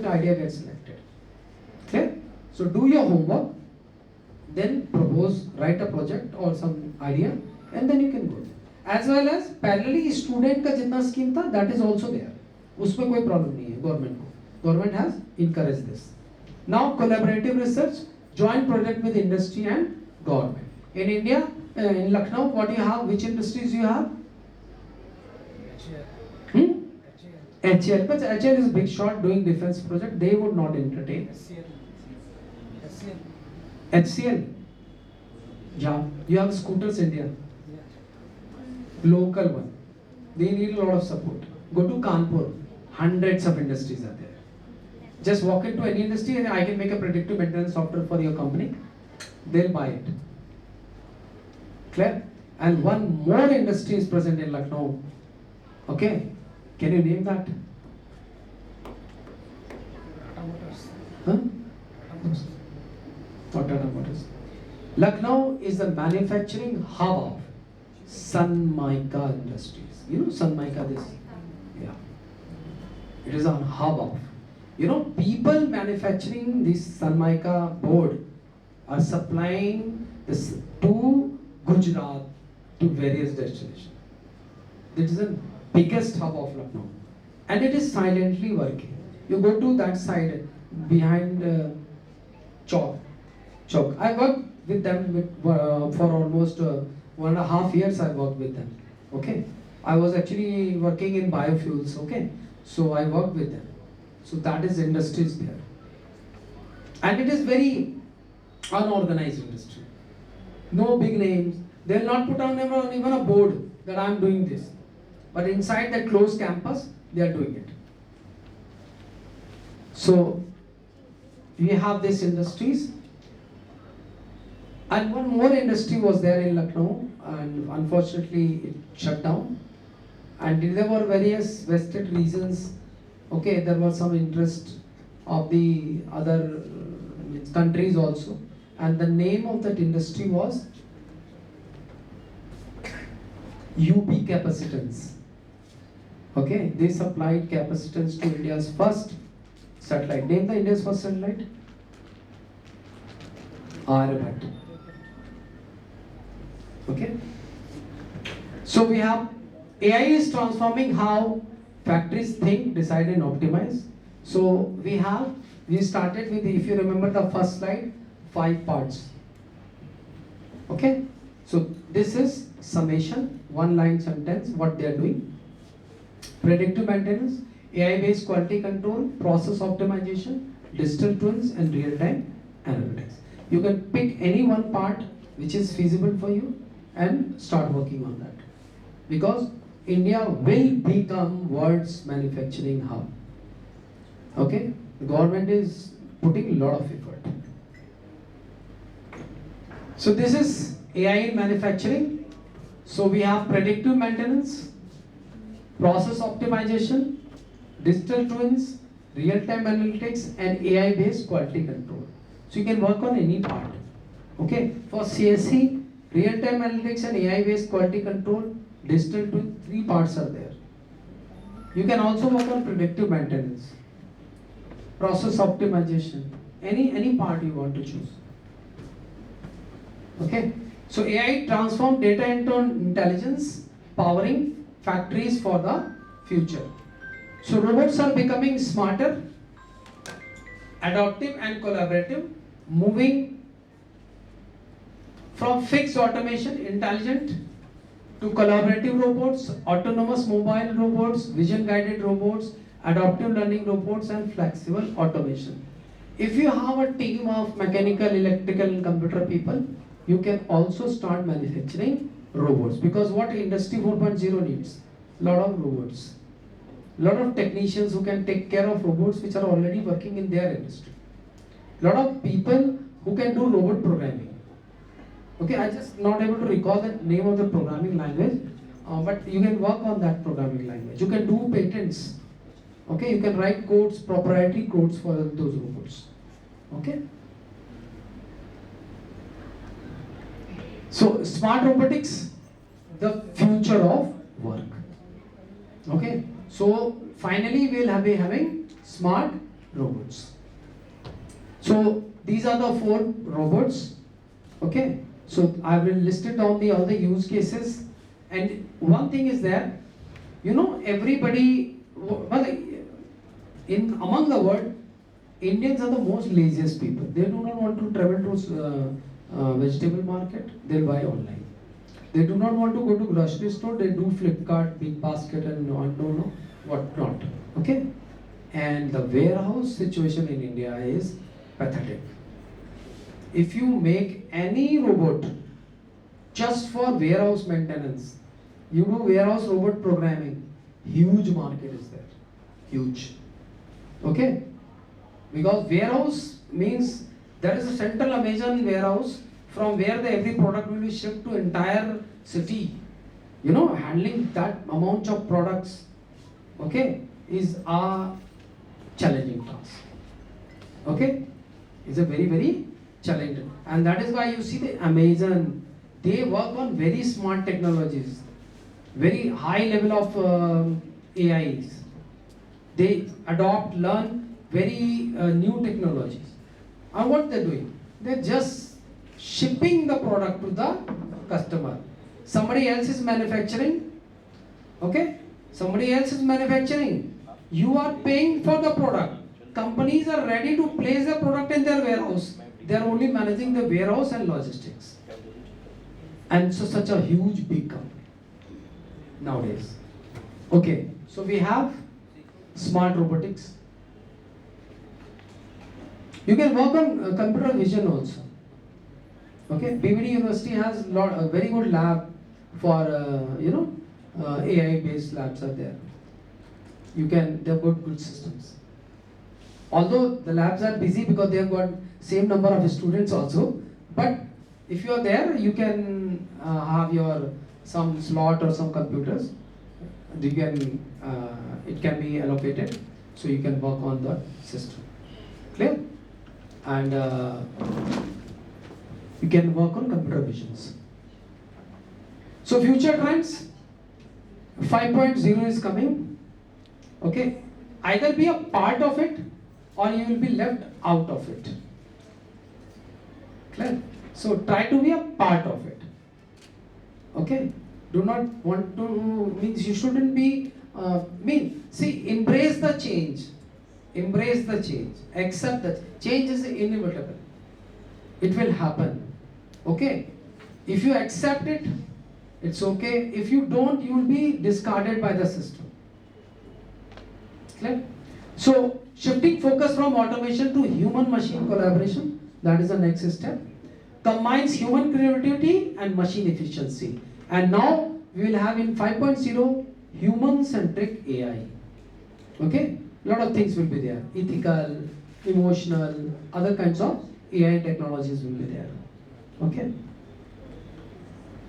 idea gets selected. Clear? So do your homework, then propose, write a project or some idea, and then you can go there. As well as parallelly student का जितना scheme था, that is also there. उसमें कोई problem नहीं है government को. Government has encouraged this. Now collaborative research, joint project with industry and government. In India, in Lucknow, what do you have? Which industries you have? HCL, but HCL is big shot doing defense project. They would not entertain. HCL. Yeah, you have Scooters India. Local one. They need a lot of support. Go to Kanpur. Hundreds of industries are there. Just walk into any industry and I can make a predictive maintenance software for your company. They'll buy it. Clear? And one more industry is present in Lucknow. Okay? Can you name that? Huh? What Tata Motors? Lucknow is the manufacturing hub of Sanmika Industries. You know Sanmika this? Yeah. It is a hub of. You know, people manufacturing this Sanmika board are supplying this to Gujarat to various destinations. This is the biggest hub of Lucknow. And it is silently working. You go to that side behind Chowk. I worked with them for almost 1.5 years. I worked with them. Okay. I was actually working in biofuels. Okay. So I worked with them. So that is industries there. And it is very unorganized industry. No big names. They'll not put on even a board that I am doing this. But inside that closed campus, they are doing it. So we have these industries. And one more industry was there in Lucknow, and unfortunately it shut down. And there were various vested reasons. Okay, there was some interest of the other countries also. And the name of that industry was UP Capacitance. Okay, they supplied capacitance to India's first satellite. Name the India's first satellite? Aryabhat. Okay. So we have AI is transforming how factories think, decide and optimize. So we started with, if you remember the first slide, 5 parts. Okay. So this is summation, one line sentence, what they are doing. Predictive maintenance, AI-based quality control, process optimization, digital twins and real-time analytics. You can pick any one part which is feasible for you and start working on that. Because India will become world's manufacturing hub. Okay? The government is putting a lot of effort. So this is AI in manufacturing. So we have predictive maintenance, process optimization, digital twins, real-time analytics and AI-based quality control. So you can work on any part. Okay? For CSE, real-time analytics and AI-based quality control, digital twin, 3 parts are there. You can also work on predictive maintenance, process optimization, any part you want to choose. Okay? So AI transform data into intelligence, powering factories for the future. So robots are becoming smarter, adaptive and collaborative, moving from fixed automation, intelligent, to collaborative robots, autonomous mobile robots, vision guided robots, adaptive learning robots and flexible automation. If you have a team of mechanical, electrical and computer people, you can also start manufacturing robots, because what Industry 4.0 needs? Lot of robots. Lot of technicians who can take care of robots which are already working in their industry. Lot of people who can do robot programming. Okay, I just not able to recall the name of the programming language, but you can work on that programming language. You can do patents. Okay, you can write codes, proprietary codes for those robots. Okay. So smart robotics, the future of work. Okay. So finally we will be having smart robots. So these are the 4 robots. Okay. So I will list it down all the use cases. And one thing is that, everybody, well, among the world, Indians are the most laziest people. They do not want to travel to vegetable market. They'll buy online. They do not want to go to grocery store. They do Flipkart, Big Basket, and don't know what not. Okay. And the warehouse situation in India is pathetic. If you make any robot just for warehouse maintenance, you do warehouse robot programming, huge market is there. Huge. Okay? Because warehouse means there is a central Amazon warehouse from where every product will be shipped to entire city. Handling that amount of products, okay, is a challenging task. Okay? It's a very, very challenging. And that is why you see the Amazon, they work on very smart technologies, very high level of AIs. They adopt, learn very new technologies. And what they're doing? They're just shipping the product to the customer. Somebody else is manufacturing. Okay? Somebody else is manufacturing. You are paying for the product. Companies are ready to place the product in their warehouse. They are only managing the warehouse and logistics. And so such a huge big company nowadays. Okay, so we have smart robotics. You can work on computer vision also. Okay, BBD University has a very good lab for AI based labs are there. They've got good systems. Although the labs are busy because they have got same number of students also, but if you are there, you can have some slot or some computers. It can be allocated, so you can work on the system. Clear? And you can work on computer visions. So future trends, 5.0 is coming. Okay, either be a part of it or you will be left out of it. Clear? So try to be a part of it. Okay, do not want to, means you shouldn't be, embrace the change. Embrace the change. Accept that change is inevitable. It will happen. Okay, if you accept it, it's okay. If you don't, you will be discarded by the system. Clear? So shifting focus from automation to human-machine collaboration, that is the next step. Combines human creativity and machine efficiency. And now we will have in 5.0 human-centric AI. Okay? A lot of things will be there. Ethical, emotional, other kinds of AI technologies will be there. Okay?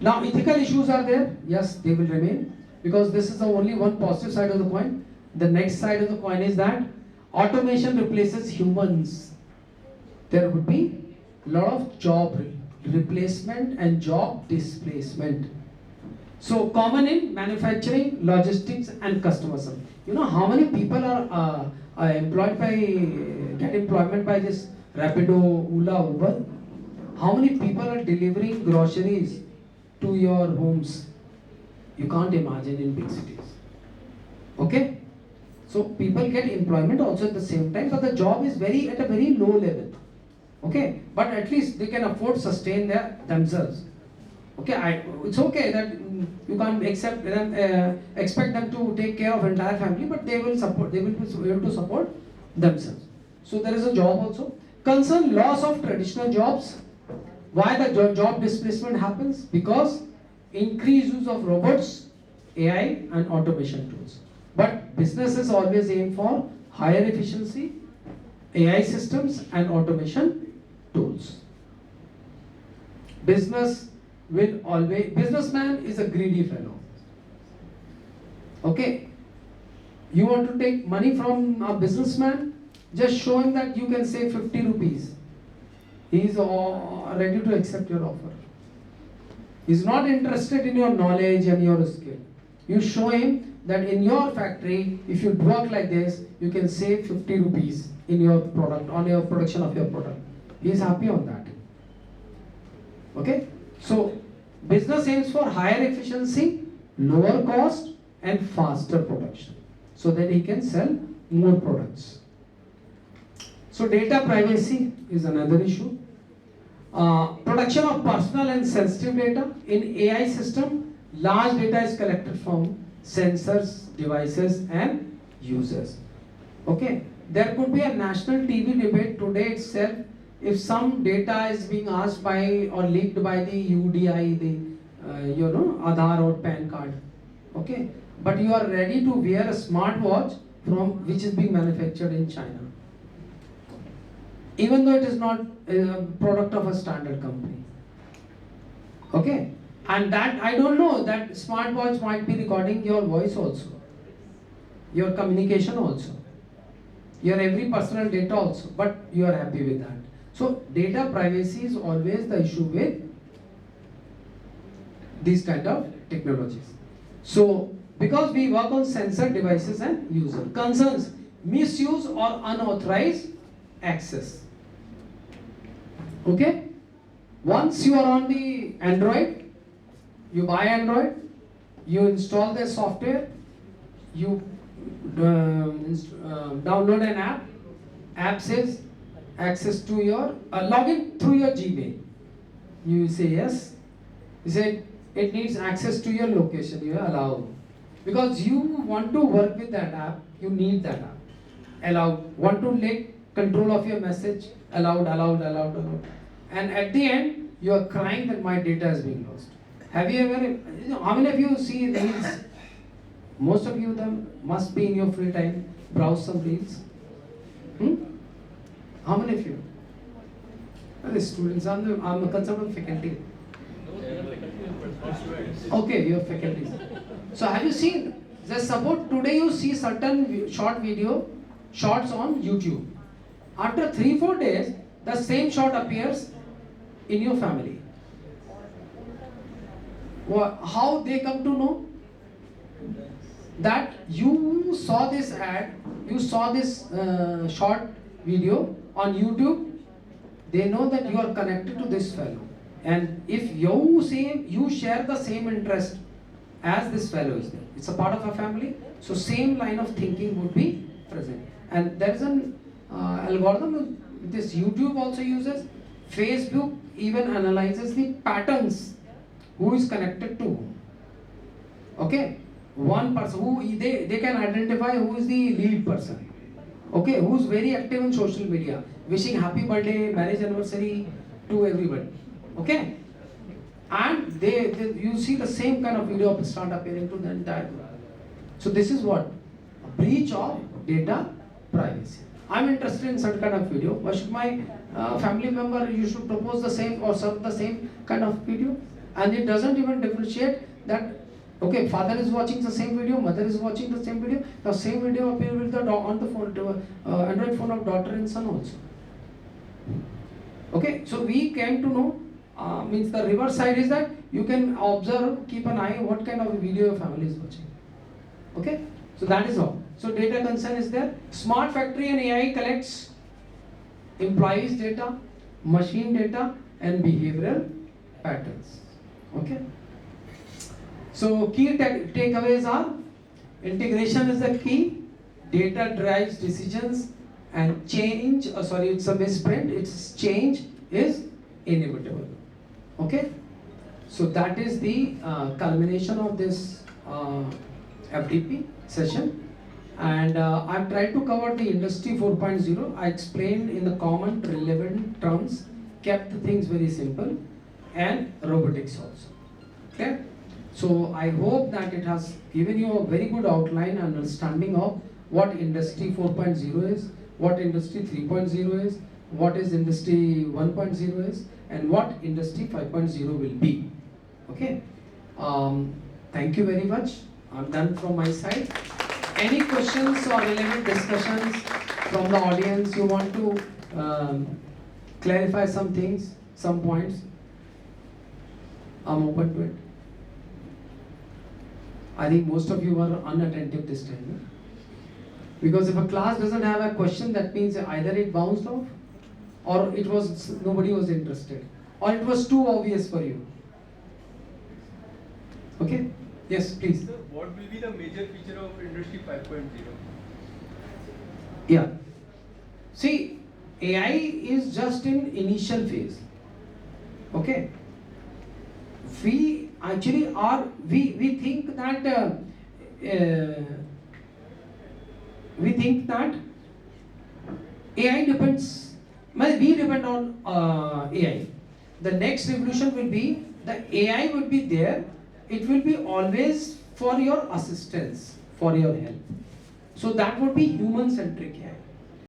Now ethical issues are there. Yes, they will remain. Because this is the only one positive side of the coin. The next side of the coin is that automation replaces humans. There would be a lot of job replacement and job displacement. So common in manufacturing, logistics and customer service. You know how many people are get employment by this Rapido, Ola, Uber? How many people are delivering groceries to your homes? You can't imagine in big cities. Okay? So people get employment also at the same time, but the job is at a very low level. Okay? But at least they can afford sustain themselves. Okay, it's okay that you can't expect them to take care of entire family, but they will be able to support themselves. So there is a job also. Concern loss of traditional jobs. Why the job displacement happens? Because increased use of robots, AI and automation tools. But businesses always aim for higher efficiency, AI systems and automation tools. Businessman is a greedy fellow. Okay? You want to take money from a businessman? Just show him that you can save 50 rupees. He is ready to accept your offer. He is not interested in your knowledge and your skill. You show him that in your factory, if you work like this, you can save 50 rupees in your product, on your production of your product. He is happy on that. Okay, so business aims for higher efficiency, lower cost, and faster production, so that he can sell more products. So data privacy is another issue. Production of personal and sensitive data. In AI system, large data is collected from sensors, devices, and users. Okay, there could be a national TV debate today itself if some data is being asked by or leaked by the UDI, the Aadhaar or PAN card. Okay, but you are ready to wear a smartwatch from which is being manufactured in China, even though it is not a product of a standard company. Okay, and that I don't know, that smartwatch might be recording your voice also, your communication also, your every personal data also, but you are happy with that. So data privacy is always the issue with these kind of technologies. So because we work on sensor devices and user concerns, misuse or unauthorized access. Okay, once you are on the Android, you buy Android, you install the software, you download an app says access to your login through your Gmail. You say yes. You say it needs access to your location. You allow, because you want to work with that app. You need that app. Allow. Want to take control of your message. Allowed. And at the end, you are crying that my data is being lost. Have you ever? How many of you see reels? Most of you them must be in your free time browse some reels. How many of you? The students. I'm a concerned with faculty. Okay, you are faculty. So have you seen? Just suppose today you see certain shorts on YouTube. After 3-4 days, the same short appears in your family. How they come to know? That you saw this ad, you saw this short video on YouTube. They know that you are connected to this fellow, and if you share the same interest as this fellow is there, it's a part of a family, so same line of thinking would be present. And there is an algorithm this YouTube also uses. Facebook even analyzes the patterns, who is connected to whom. Okay, one person who they can identify who is the lead person. Okay, who's very active in social media, wishing happy birthday, marriage anniversary to everybody. Okay, and you see the same kind of video start appearing to the entire group. So this is what? A breach of data privacy. I'm interested in certain kind of video. Why should my family member, you should propose the same or serve the same kind of video? And it doesn't even differentiate that, okay, father is watching the same video, mother is watching the same video. The same video appear with on the phone, Android phone of daughter and son also. Okay, so we came to know, means the reverse side is that you can observe, keep an eye what kind of video your family is watching. Okay, so that is all. So data concern is there. Smart factory and AI collects employees data, machine data, and behavioral patterns. Okay. So key takeaways are: integration is the key, data drives decisions, and change. It's a misprint. Its change is inevitable. Okay. So that is the culmination of this FDP session. And I've tried to cover the industry 4.0. I explained in the common relevant terms, kept the things very simple, and robotics also. Okay? So I hope that it has given you a very good outline and understanding of what industry 4.0 is, what industry 3.0 is, what is industry 1.0 is, and what industry 5.0 will be. Okay? Thank you very much. I'm done from my side. Any questions or relevant discussions from the audience? You want to clarify some things, some points? I'm open to it. I think most of you were unattentive this time. No? Because if a class doesn't have a question, that means either it bounced off, or it was nobody was interested, or it was too obvious for you. Okay? Yes, please. Sir, what will be the major feature of Industry 5.0? Yeah. See, AI is just in initial phase. Okay? We actually are, we think that AI depends, well, we depend on AI. The next revolution will be, the AI would be there, it will be always for your assistance, for your help. So that would be human centric AI.